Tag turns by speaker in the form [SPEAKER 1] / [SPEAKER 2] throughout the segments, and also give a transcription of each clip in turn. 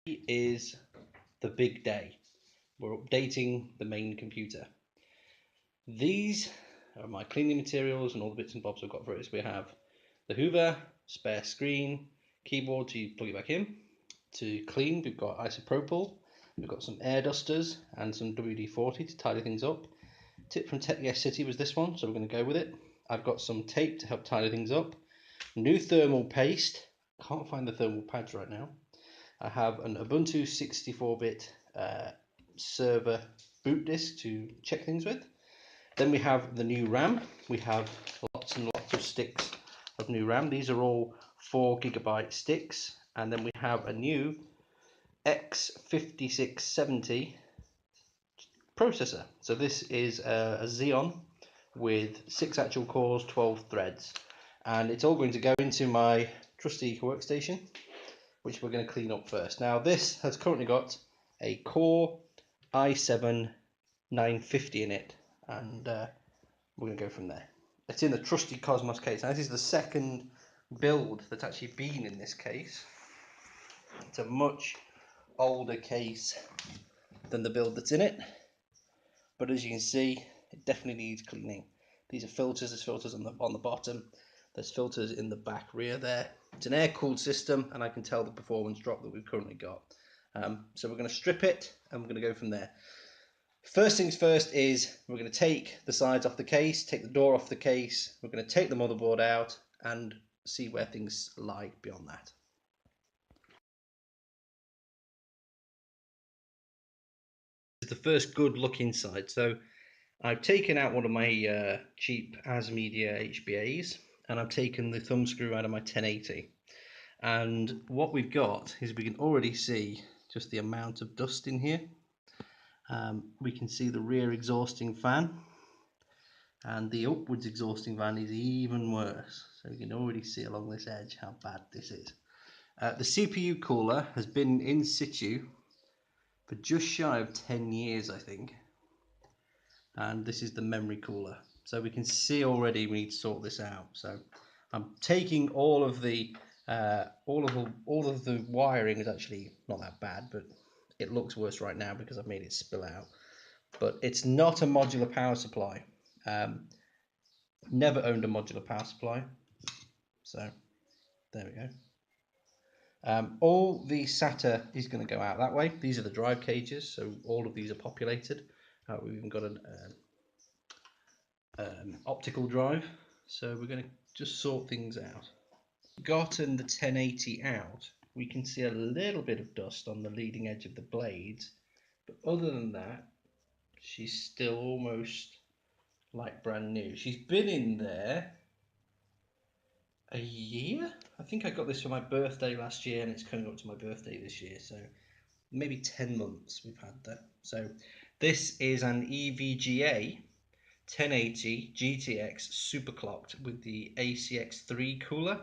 [SPEAKER 1] Is the big day. We're updating the main computer. These are my cleaning materials and all the bits and bobs I've got for it. So we have the Hoover, spare screen, keyboard to plug it back in. To clean, we've got isopropyl, we've got some air dusters and some WD-40 to tidy things up. Tip from Tech Yes City was this one, so we're going to go with it. I've got some tape to help tidy things up. New thermal paste. Can't find the thermal pads right now. I have an Ubuntu 64-bit server boot disk to check things with. Then we have the new RAM. We have lots and lots of sticks of new RAM. These are all 4GB sticks. And then we have a new X5670 processor. So this is a Xeon with 6 actual cores, 12 threads. And it's all going to go into my trusty workstation, which we're going to clean up first. Now this has currently got a Core i7 950 in it, and we're going to go from there. It's in the trusty Cosmos case. Now this is the second build that's actually been in this case. It's a much older case than the build that's in it, but as you can see, it definitely needs cleaning. These are filters. There's filters on the bottom. There's filters in the back rear there. It's an air-cooled system, and I can tell the performance drop that we've currently got. So we're going to strip it, and we're going to go from there. First things first is we're going to take the sides off the case, take the door off the case. We're going to take the motherboard out and see where things lie beyond that. This is the first good look inside. So I've taken out one of my cheap ASMedia HBAs, and I've taken the thumb screw out of my 1080. And what we've got is we can already see just the amount of dust in here. We can see the rear exhausting fan, and the upwards exhausting fan is even worse. So you can already see along this edge how bad this is. The CPU cooler has been in situ for just shy of 10 years, I think. And this is the memory cooler. So we can see already we need to sort this out. So I'm taking all of the wiring is actually not that bad, but it looks worse right now because I've made it spill out. But it's not a modular power supply. Never owned a modular power supply. So there we go. All the SATA is going to go out that way. These are the drive cages, so all of these are populated. We've even got an optical drive, so we're going to just sort things out. Gotten the 1080 out, we can see a little bit of dust on the leading edge of the blades, but other than that, she's still almost like brand new. She's been in there a year. I think I got this for my birthday last year, and it's coming up to my birthday this year, so maybe 10 months we've had that. So this is an EVGA 1080 GTX superclocked with the ACX3 cooler.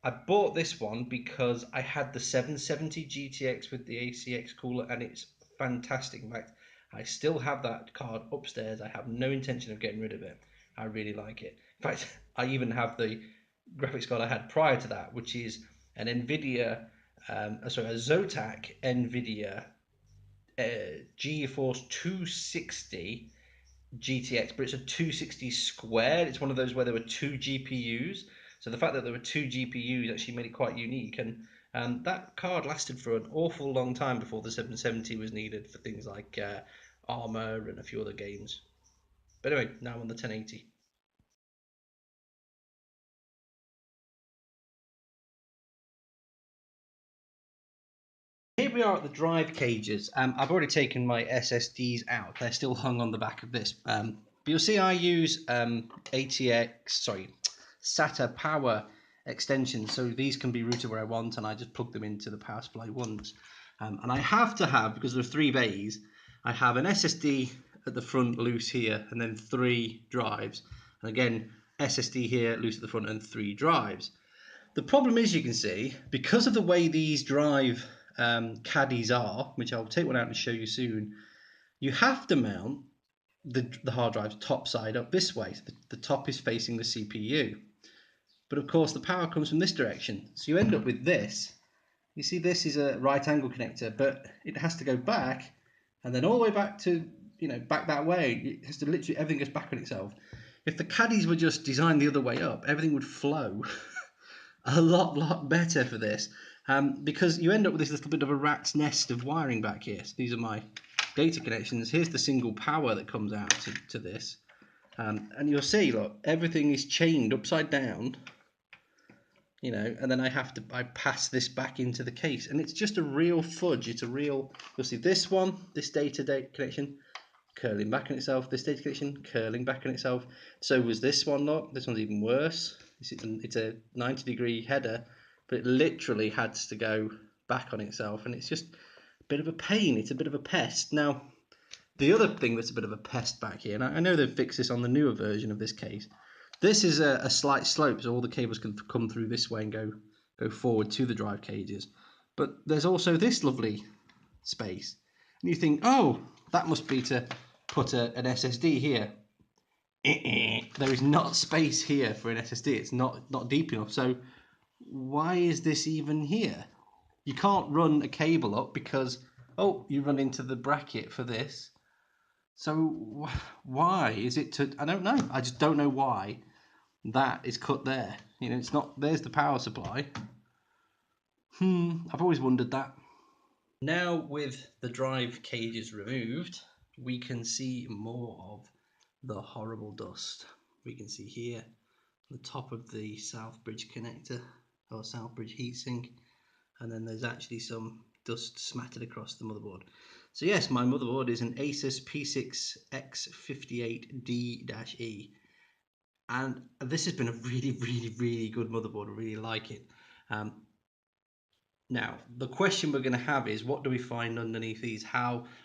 [SPEAKER 1] I bought this one because I had the 770 GTX with the ACX cooler, and it's fantastic. In fact, I still have that card upstairs. I have no intention of getting rid of it. I really like it. In fact, I even have the graphics card I had prior to that, which is an NVIDIA, a Zotac NVIDIA GeForce 260 GTX, but it's a 260 squared. It's one of those where there were 2 GPUs. So the fact that there were 2 GPUs actually made it quite unique, and that card lasted for an awful long time before the 770 was needed for things like Armour and a few other games. But anyway, now I'm on the 1080. Here we are at the drive cages. I've already taken my SSDs out. They're still hung on the back of this. But you'll see I use SATA power extensions, so these can be routed where I want, and I just plug them into the power supply once. And I have to have, because there are 3 bays, I have an SSD at the front loose here, and then 3 drives. And again, SSD here loose at the front and 3 drives. The problem is, you can see, because of the way these drive caddies are, which I'll take one out and show you soon, you have to mount the hard drive's top side up this way. So the top is facing the CPU. But of course the power comes from this direction. So you end up with this, You see, this is a right angle connector, but it has to go back and then all the way back to, back that way. It has to literally, everything goes back on itself. If the caddies were just designed the other way up, everything would flow a lot better for this. Because you end up with this little bit of a rat's nest of wiring back here. So these are my data connections. Here's the single power that comes out to this. And you'll see, look, everything is chained upside down, and then I pass this back into the case, and it's just a real fudge. It's a real, you'll see this one, this data connection, curling back on itself, this data connection, curling back on itself. So was this one, look, this one's even worse. It's a 90-degree header, but it literally had to go back on itself, and it's just a bit of a pain. It's a bit of a pest. Now, the other thing that's a bit of a pest back here, and I know they've fixed this on the newer version of this case, this is a slight slope, so all the cables can come through this way and go forward to the drive cages. But there's also this lovely space, and you think, oh, that must be to put an SSD here. There is not space here for an SSD. It's not deep enough. So why is this even here? You can't run a cable up because, oh, you run into the bracket for this. So why is it to, I don't know. I just don't know why that is cut there. It's not, there's the power supply. I've always wondered that. Now with the drive cages removed, we can see more of the horrible dust. We can see here the top of the south bridge connector or south bridge heatsink, and then there's actually some dust smattered across the motherboard. So yes, my motherboard is an Asus P6X58D-E, and this has been a really good motherboard. I really like it. Now, the question we're going to have is, what do we find underneath these?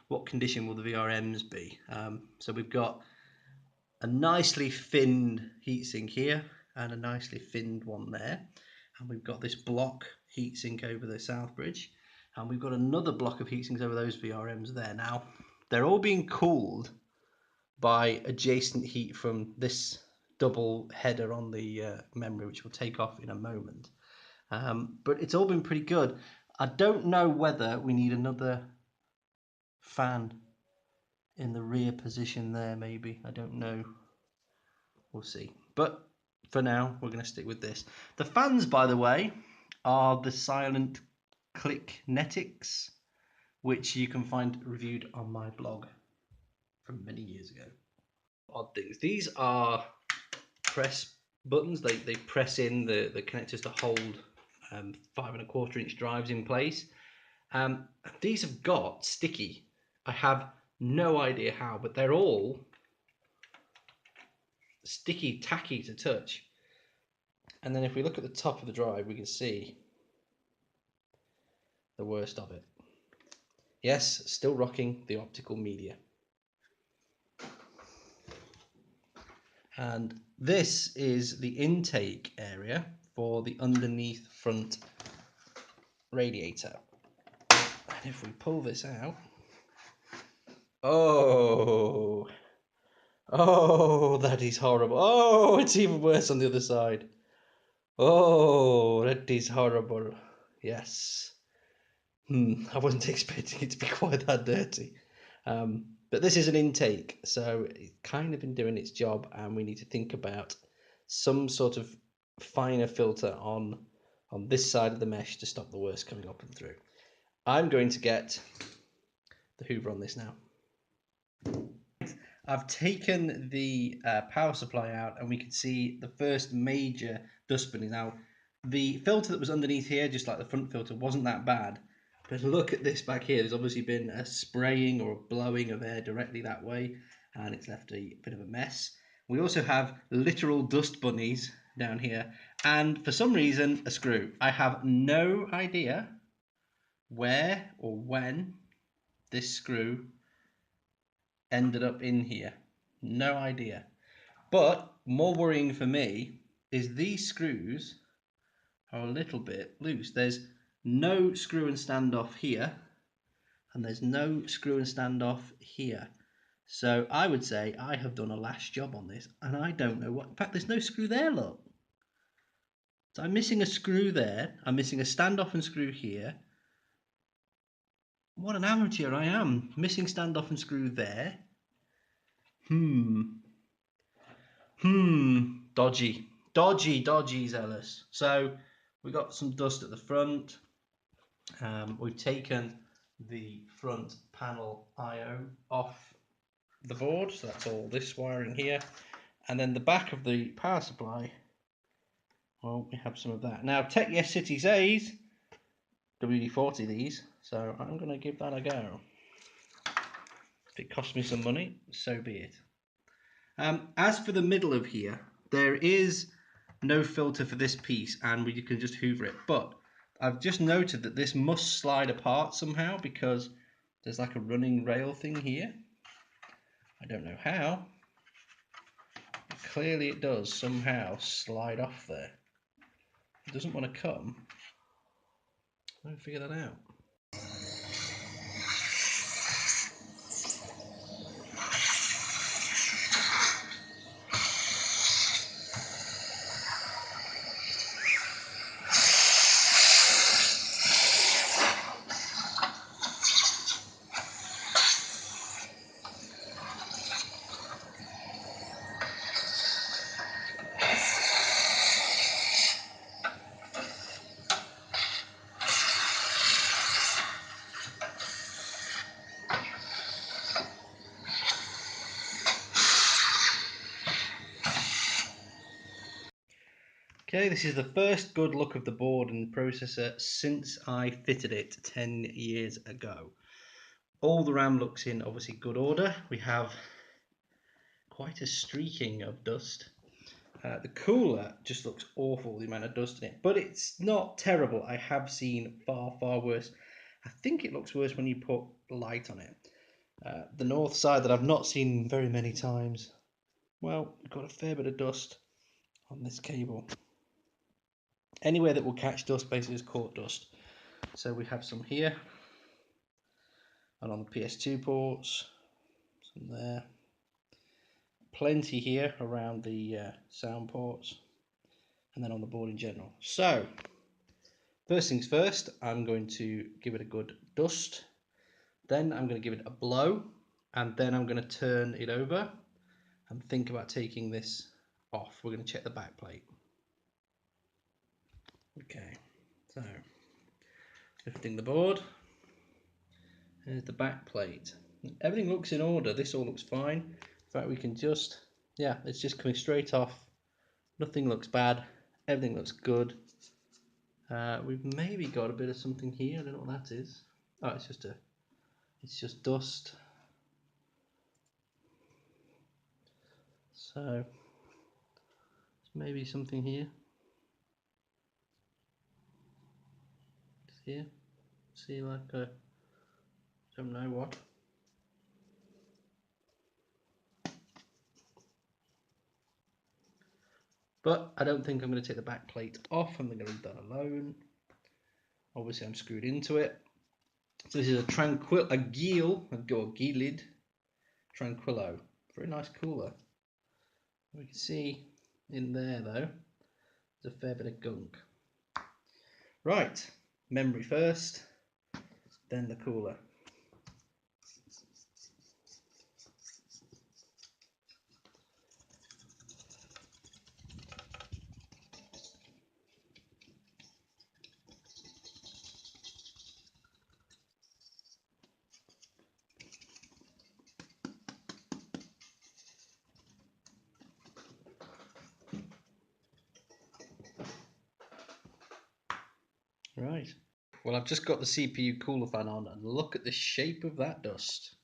[SPEAKER 1] What condition will the VRMs be? So we've got a nicely finned heatsink here and a nicely finned one there. And we've got this block heatsink over the south bridge. And we've got another block of heatsinks over those VRMs there. Now, they're all being cooled by adjacent heat from this double header on the memory, which we'll take off in a moment. But it's all been pretty good. I don't know whether we need another fan in the rear position there, maybe. I don't know. We'll see. But for now, we're going to stick with this. The fans, by the way, are the Silent Click Netics, which you can find reviewed on my blog from many years ago. Odd things. These are press buttons. They press in the connectors to hold 5¼ inch drives in place. These have got sticky. I have no idea how, but they're all sticky, tacky to touch. And then if we look at the top of the drive, we can see the worst of it. Yes, still rocking the optical media. And this is the intake area for the underneath front radiator. And if we pull this out, oh, that is horrible. Oh, it's even worse on the other side. Oh, that is horrible. Yes. I wasn't expecting it to be quite that dirty. But this is an intake, so it's kind of been doing its job, and we need to think about some sort of finer filter on this side of the mesh to stop the worst coming up and through. I'm going to get the Hoover on this now. I've taken the power supply out, and we can see the first major dust bunny. Now, the filter that was underneath here, just like the front filter, wasn't that bad. But look at this back here. There's obviously been a spraying or a blowing of air directly that way, and it's left a bit of a mess. We also have literal dust bunnies down here, and for some reason, a screw. I have no idea where or when this screw ended up in here. No idea. But more worrying for me is these screws are a little bit loose. There's no screw and standoff here, and there's no screw and standoff here. So I would say I have done a last job on this, and I don't know what. In fact, there's no screw there, look. So I'm missing a screw there. I'm missing a standoff and screw here. What an amateur I am. Missing standoff and screw there. Dodgy. Dodgy, Zealous. So we got some dust at the front. We've taken the front panel I/O off the board, so that's all this wiring here. And then the back of the power supply, well, we have some of that. Now, Tech Yes City says WD-40 these, so I'm going to give that a go. If it costs me some money, so be it. As for the middle of here, there is no filter for this piece, and you can just hoover it. But I've just noted that this must slide apart somehow because there's like a running rail thing here. I don't know how. But clearly it does somehow slide off there. It doesn't want to come. I'll figure that out. Okay, this is the first good look of the board and the processor since I fitted it 10 years ago. All the RAM looks in obviously good order. We have quite a streaking of dust. The cooler just looks awful, the amount of dust in it, but it's not terrible. I have seen far worse. I think it looks worse when you put light on it. The north side that I've not seen very many times, well, we've got a fair bit of dust on this cable. Anywhere that will catch dust basically is caught dust. So we have some here, and on the PS2 ports, some there. Plenty here around the sound ports, and then on the board in general. So, first things first, I'm going to give it a good dust. Then I'm going to give it a blow, and then I'm going to turn it over and think about taking this off. We're going to check the back plate. Okay, so lifting the board. Here's the back plate. Everything looks in order. This all looks fine. In fact, we can just, yeah, it's just coming straight off. Nothing looks bad. Everything looks good. We've maybe got a bit of something here. I don't know what that is. Oh, it's just dust. So maybe something here. Here. See, like a, don't know what. But I don't think I'm going to take the back plate off. I'm going to leave that alone. Obviously, I'm screwed into it. So this is a Gilid Tranquillo. Very nice cooler. We can see in there though, there's a fair bit of gunk. Right, memory first, then the cooler. Right, well, I've just got the CPU cooler fan on and look at the shape of that dust.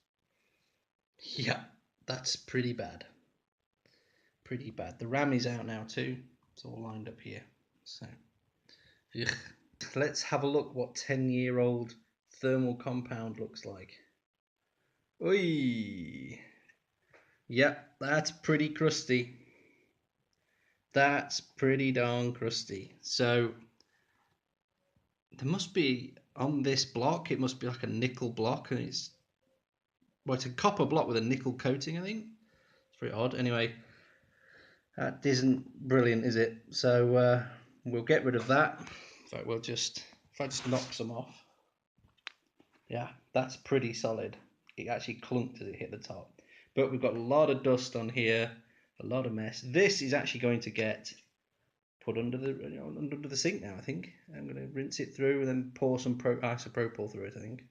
[SPEAKER 1] Yeah, that's pretty bad. Pretty bad. The RAM is out now too. It's all lined up here. So, ugh. Let's have a look what 10-year-old thermal compound looks like. Oi! Yep, that's pretty crusty. That's pretty darn crusty. So there must be on this block, it must be like a nickel block, and it's a copper block with a nickel coating, I think. It's very odd. Anyway, that isn't brilliant, is it? So we'll get rid of that. In fact, if I just knock some off. Yeah, that's pretty solid. It actually clunked as it hit the top. But we've got a lot of dust on here, a lot of mess. This is actually going to get put under the sink now, I think. I'm going to rinse it through and then pour some isopropyl through it, I think.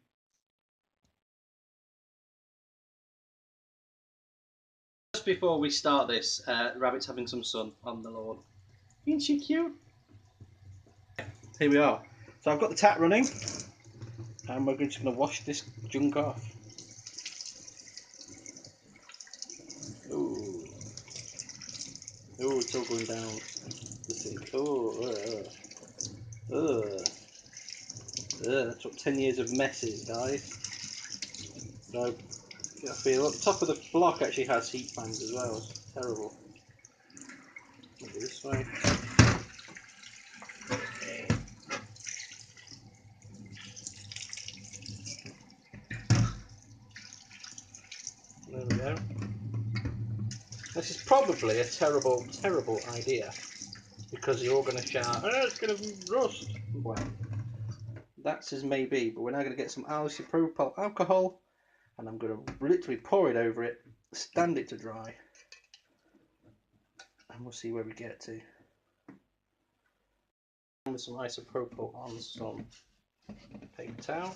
[SPEAKER 1] Just before we start this, the rabbit's having some sun on the lawn. Isn't she cute? Here we are. So I've got the tap running, and we're just going to wash this junk off. Ooh. Oh, it's all going down the sink. Oh, that took 10 years of messes, guys. So, I feel the top of the block actually has heat fans as well. It's terrible. Maybe this way. There we go. This is probably a terrible, terrible idea because you're all going to shout, "Oh, it's going to rust." Well, that's as may be, but we're now going to get some isopropyl alcohol and I'm going to literally pour it over it, stand it to dry, and we'll see where we get to. With some isopropyl on some paper towel.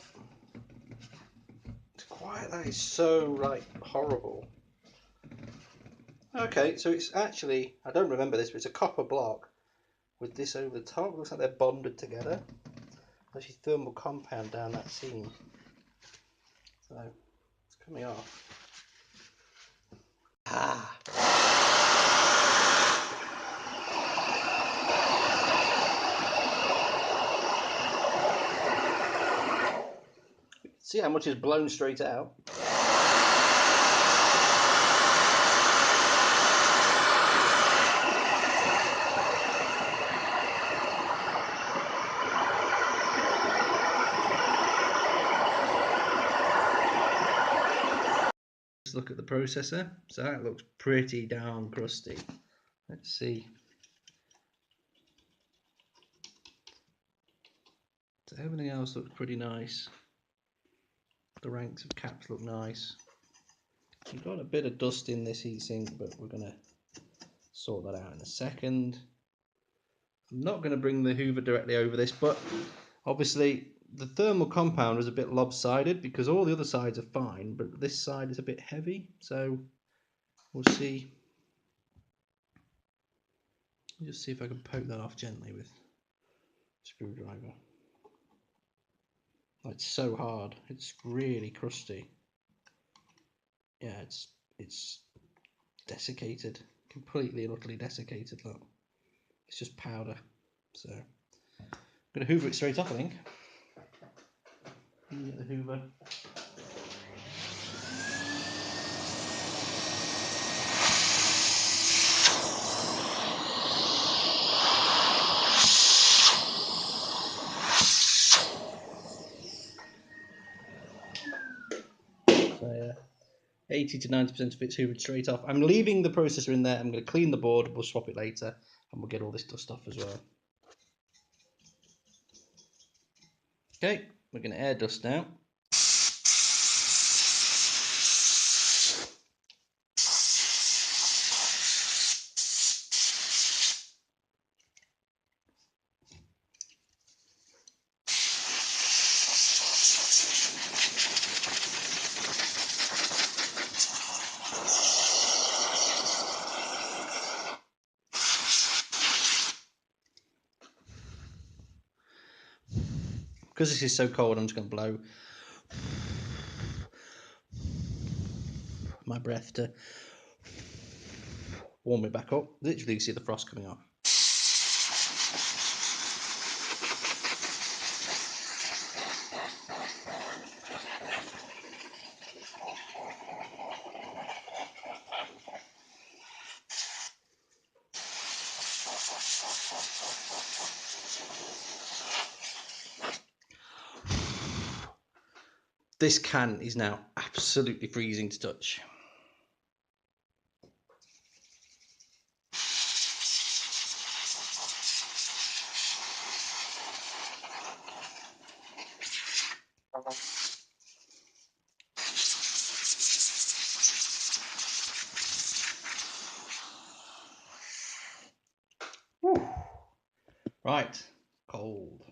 [SPEAKER 1] It's quiet, that is so horrible. Okay, so it's actually, I don't remember this, but it's a copper block with this over the top. It looks like they're bonded together. Actually thermal compound down that seam. So it's coming off. See how much is blown straight out. Let's look at the processor. So that looks pretty darn crusty. Let's see. So everything else looks pretty nice. The ranks of caps look nice. We've got a bit of dust in this heatsink, but we're going to sort that out in a second. I'm not going to bring the Hoover directly over this, but obviously the thermal compound was a bit lopsided because all the other sides are fine, but this side is a bit heavy, so we'll see. I'll just see if I can poke that off gently with a screwdriver. Oh, it's so hard, it's really crusty. Yeah, it's desiccated, completely and utterly desiccated. Look, it's just powder. So I'm going to Hoover it straight off, I think. Get the Hoover. So yeah, 80 to 90% of it's hoovered straight off. I'm leaving the processor in there. I'm going to clean the board. We'll swap it later, and we'll get all this dust off as well. Okay, we're going to air dust now. Because this is so cold, I'm just going to blow my breath to warm it back up. Literally, you see the frost coming off. This can is now absolutely freezing to touch. Whew. Right, cold.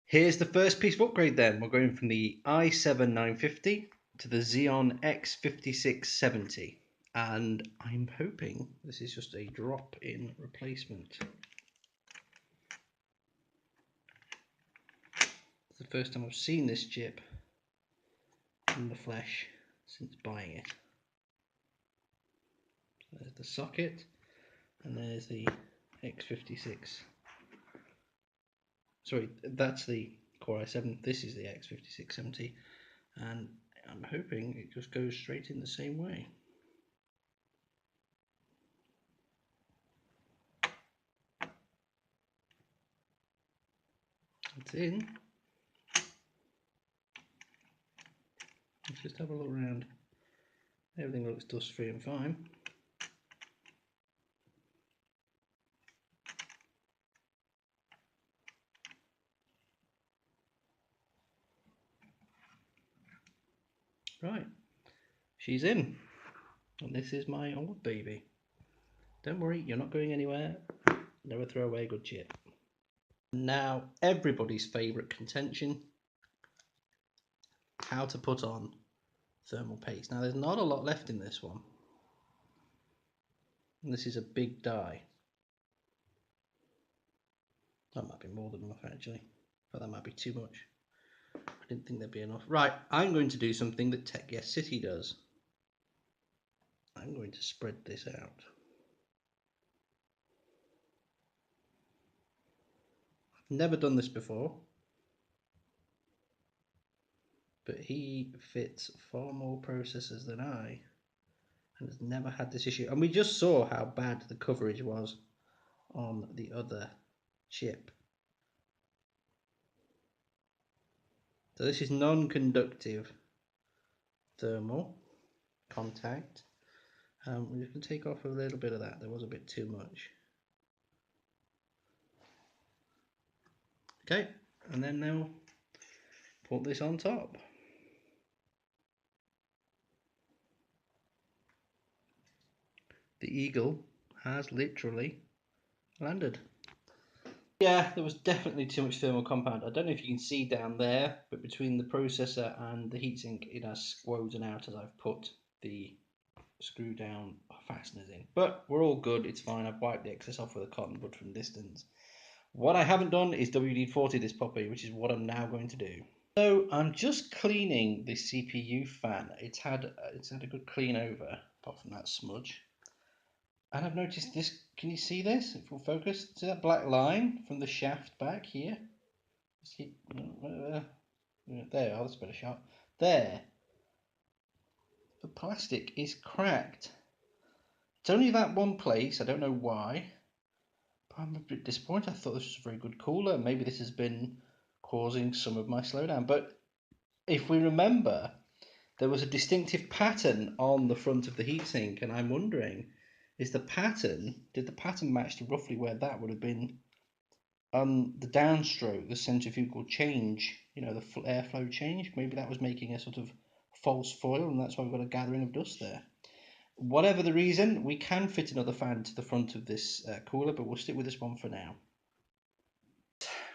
[SPEAKER 1] Here's the first piece of upgrade then. We're going from the i7-950 to the Xeon X5670. And I'm hoping this is just a drop-in replacement. It's the first time I've seen this chip in the flesh since buying it. So there's the socket, and there's the X56. Sorry, that's the Core i7. This is the X5670, and I'm hoping it just goes straight in the same way. It's in. Let's just have a look around. Everything looks dust free and fine. Right, she's in, and this is my old baby. Don't worry, you're not going anywhere. Never throw away a good chip. Now, everybody's favourite contention: how to put on thermal paste. Now, there's not a lot left in this one, and this is a big die. That might be more than enough actually, but that might be too much. I didn't think there'd be enough. Right, I'm going to do something that Tech Yes City does. I'm going to spread this out. I've never done this before, but he fits far more processors than I and has never had this issue. And we just saw how bad the coverage was on the other chip. So this is non-conductive thermal contact. We're just going to take off a little bit of that. There was a bit too much. Okay, and then now put this on top. The eagle has literally landed. Yeah, there was definitely too much thermal compound. I don't know if you can see down there, but between the processor and the heatsink, it has woven out as I've put the screw down fasteners in. But we're all good, it's fine. I've wiped the excess off with a cotton bud from distance. What I haven't done is WD-40 this puppy, which is what I'm now going to do. So I'm just cleaning the CPU fan. It's had a good clean over, apart from that smudge. And I've noticed this. Can you see this? If we'll focus, see that black line from the shaft back here? There, that's a better shot. There. The plastic is cracked. It's only that one place. I don't know why. But I'm a bit disappointed. I thought this was a very good cooler. Maybe this has been causing some of my slowdown. But if we remember, there was a distinctive pattern on the front of the heatsink, and I'm wondering, did the pattern match to roughly where that would have been on the downstroke, the centrifugal change, the airflow change? Maybe that was making a sort of false foil, and that's why we've got a gathering of dust there. Whatever the reason, we can fit another fan to the front of this cooler, but we'll stick with this one for now.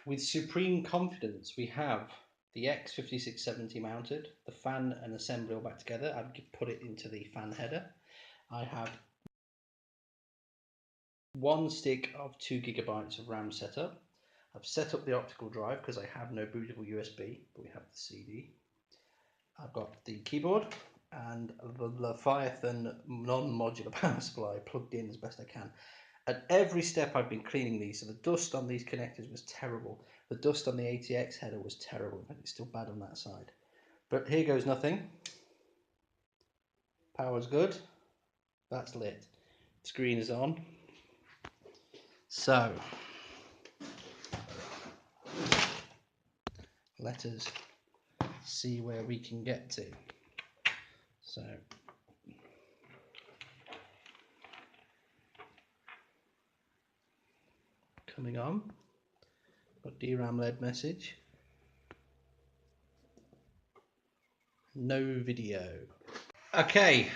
[SPEAKER 1] With supreme confidence, we have the X5670 mounted, the fan and assembly all back together. I've put it into the fan header. I have one stick of 2 GB of RAM set up. I've set up the optical drive because I have no bootable USB, but we have the CD. I've got the keyboard and the Leviathan non-modular power supply plugged in as best I can. At every step I've been cleaning these, so the dust on these connectors was terrible. The dust on the ATX header was terrible. In fact, it's still bad on that side. But here goes nothing. Power's good. That's lit. Screen is on. So, let us see where we can get to. So, coming on, got DRAM LED message. no video. Okay,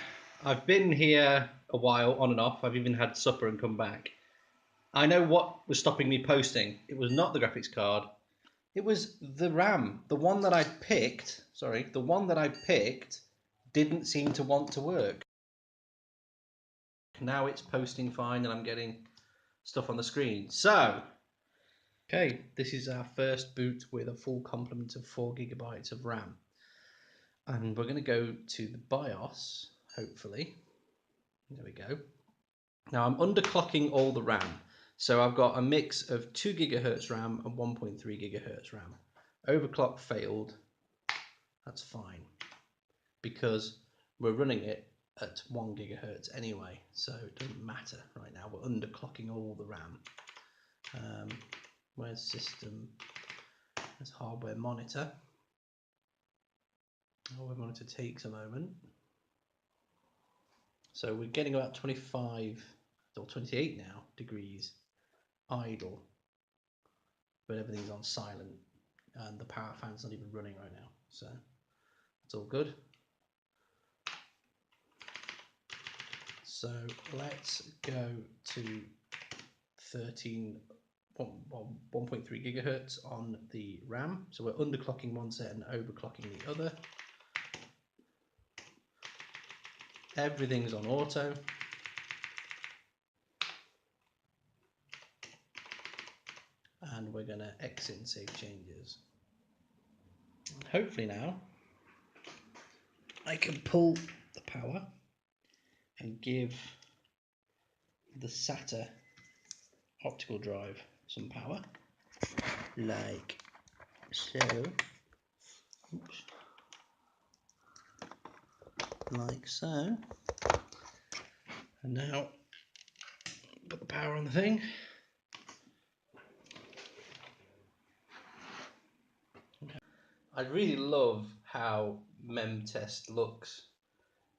[SPEAKER 1] I've been here a while on and off. I've even had supper and come back. I know what was stopping me posting. It was not the graphics card. It was the RAM. The one that I picked, didn't seem to want to work. Now it's posting fine and I'm getting stuff on the screen. So, okay, this is our first boot with a full complement of 4 GB of RAM. And we're going to go to the BIOS, hopefully. There we go. Now I'm underclocking all the RAM. So I've got a mix of 2 GHz RAM and 1.3 GHz RAM. Overclock failed. That's fine, because we're running it at 1 GHz anyway, so it doesn't matter right now. We're underclocking all the RAM. Where's system? There's hardware monitor. Hardware monitor takes a moment. So we're getting about 25 or 28 now degrees idle, but everything's on silent and the power fan's not even running right now, so it's all good. So let's go to 1.3 GHz on the RAM. So we're underclocking one set and overclocking the other. Everything's on auto. And we're going to exit and save changes. Hopefully now I can pull the power and give the SATA optical drive some power, like so. Oops. Like so. And now put the power on the thing. I really love how MemTest looks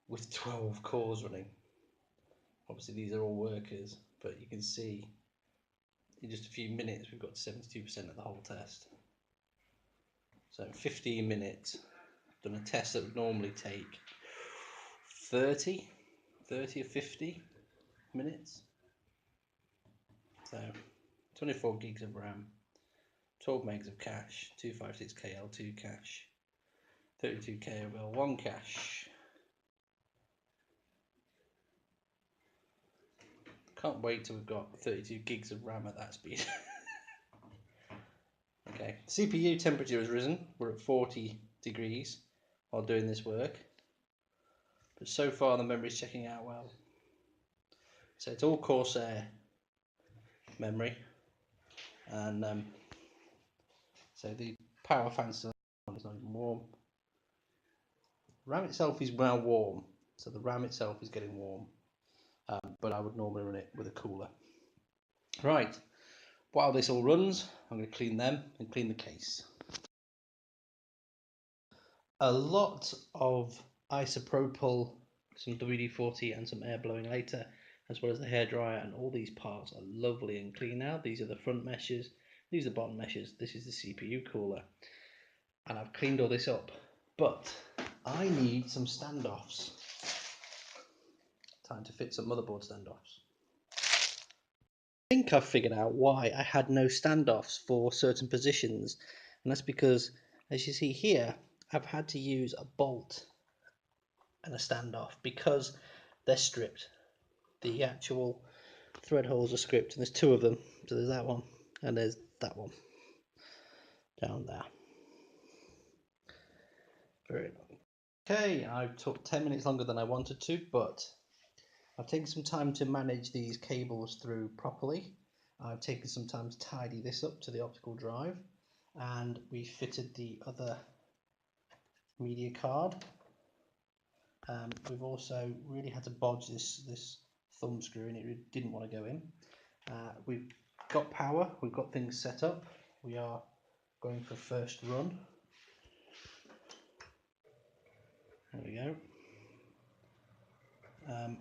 [SPEAKER 1] with 12 cores running. Obviously these are all workers, but you can see in just a few minutes we've got 72% of the whole test. So 15 minutes, done a test that would normally take 30 or 50 minutes. So 24 gigs of RAM, 12 megs of cache, 256K L2 cache, 32K of L1 cache. Can't wait till we've got 32 gigs of RAM at that speed. Okay, CPU temperature has risen. We're at 40 degrees while doing this work. But so far the memory's checking out well. So it's all Corsair memory. And so the power fan's still on, it's not even warm. RAM itself is now warm. So the RAM itself is getting warm. But I would normally run it with a cooler. Right, while this all runs, I'm going to clean them and clean the case. A lot of isopropyl, some WD-40 and some air blowing later, as well as the hairdryer, and all these parts are lovely and clean now. These are the front meshes, these are the bottom meshes, this is the CPU cooler. And I've cleaned all this up, but I need some standoffs. Time to fit some motherboard standoffs. I think I've figured out why I had no standoffs for certain positions, and that's because, as you see here, I've had to use a bolt and a standoff because they're stripped. The actual thread holes are stripped, and there's two of them. So there's that one and there's that one down there. Very long. Okay, I took 10 minutes longer than I wanted to, but I've taken some time to manage these cables through properly. I've taken some time to tidy this up to the optical drive, and we fitted the other media card. We've also really had to bodge this thumb screw in, it didn't want to go in. We've got power, we've got things set up, we are going for first run. There we go.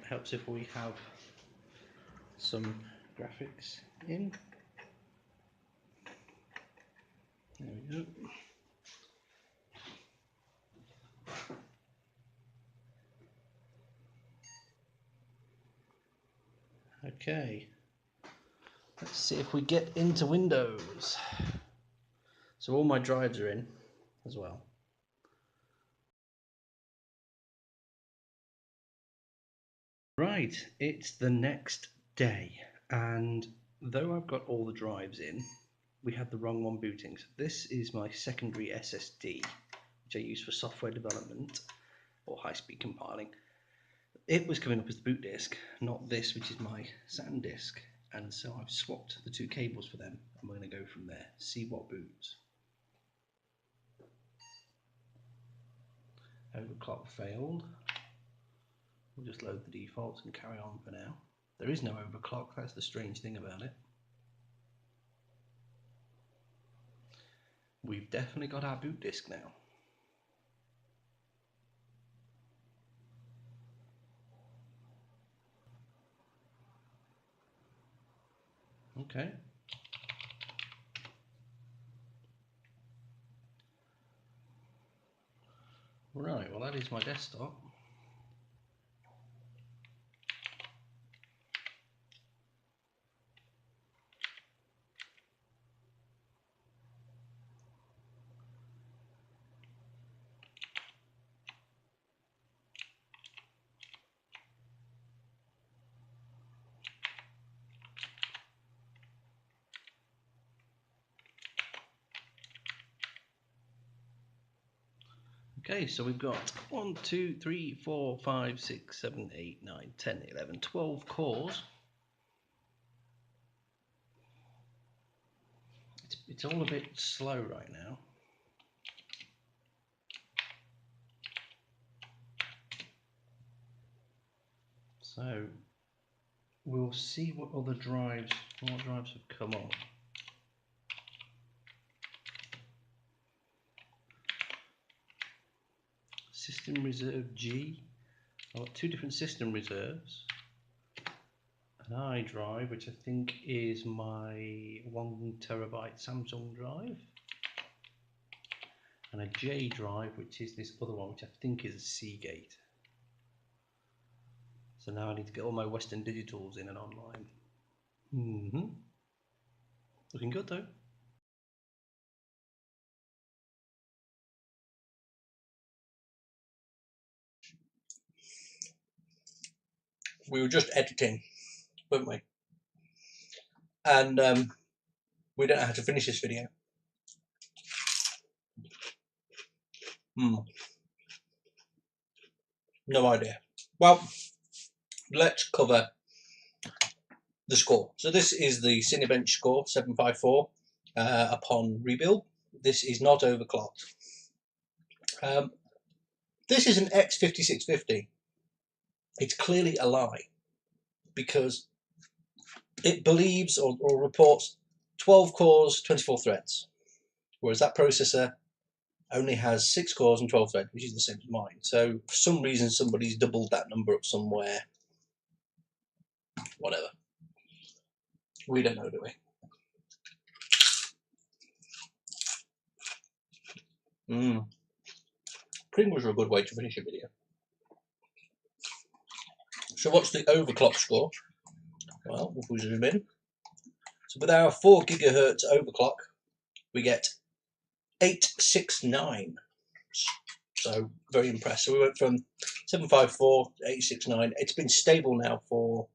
[SPEAKER 1] Helps if we have some graphics in. There we go. Okay, let's see if we get into Windows. So all my drives are in as well. Right, it's the next day, and though I've got all the drives in, we had the wrong one booting. So this is my secondary SSD, which I use for software development or high-speed compiling. It was coming up as the boot disk, not this, which is my SAN disk. And so I've swapped the two cables for them, and we're going to go from there, see what boots. Overclock failed. We'll just load the defaults and carry on for now. There is no overclock, that's the strange thing about it. We've definitely got our boot disk now. Okay. Right, well that is my desktop. Okay, so we've got 1, 2, 3, 4, 5, 6, 7, 8, 9, 10, 11, 12 cores. It's all a bit slow right now. So we'll see what drives have come on. System reserve G. I've got two different system reserves. An I drive, which I think is my 1 terabyte Samsung drive, and a J drive, which is this other one, which I think is a Seagate. So now I need to get all my Western Digitals in and online. Looking good though. We were just editing, weren't we? And we don't know how to finish this video. No idea. Well, let's cover the score. So this is the Cinebench score, 754 upon rebuild. This is not overclocked. This is an X5670. It's clearly a lie because it believes or reports 12 cores, 24 threads, whereas that processor only has 6 cores and 12 threads, which is the same as mine. So for some reason somebody's doubled that number up somewhere. Whatever. We don't know, do we? Pringles are a good way to finish a video. So what's the overclock score? Well, if we zoom in. So with our 4 gigahertz overclock, we get 869. So very impressed. So we went from 754 to 869. It's been stable now for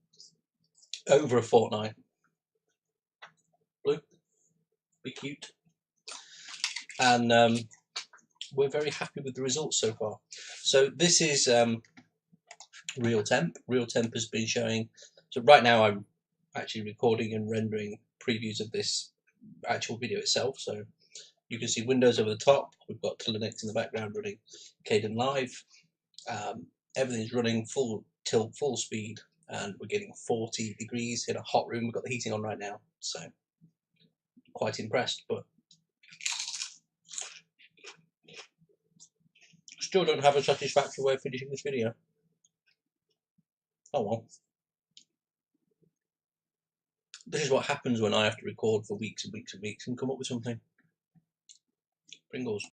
[SPEAKER 1] over a fortnight. Blue, be cute. And we're very happy with the results so far. So this is real temp. Real temp has been showing. So right now I'm actually recording and rendering previews of this actual video itself. So you can see Windows over the top. We've got Linux in the background running Kden Live. Everything's running full tilt, full speed, and we're getting 40 degrees in a hot room. We've got the heating on right now, so quite impressed. But still don't have a satisfactory way of finishing this video. Oh well. This is what happens when I have to record for weeks and weeks and weeks and come up with something. Pringles.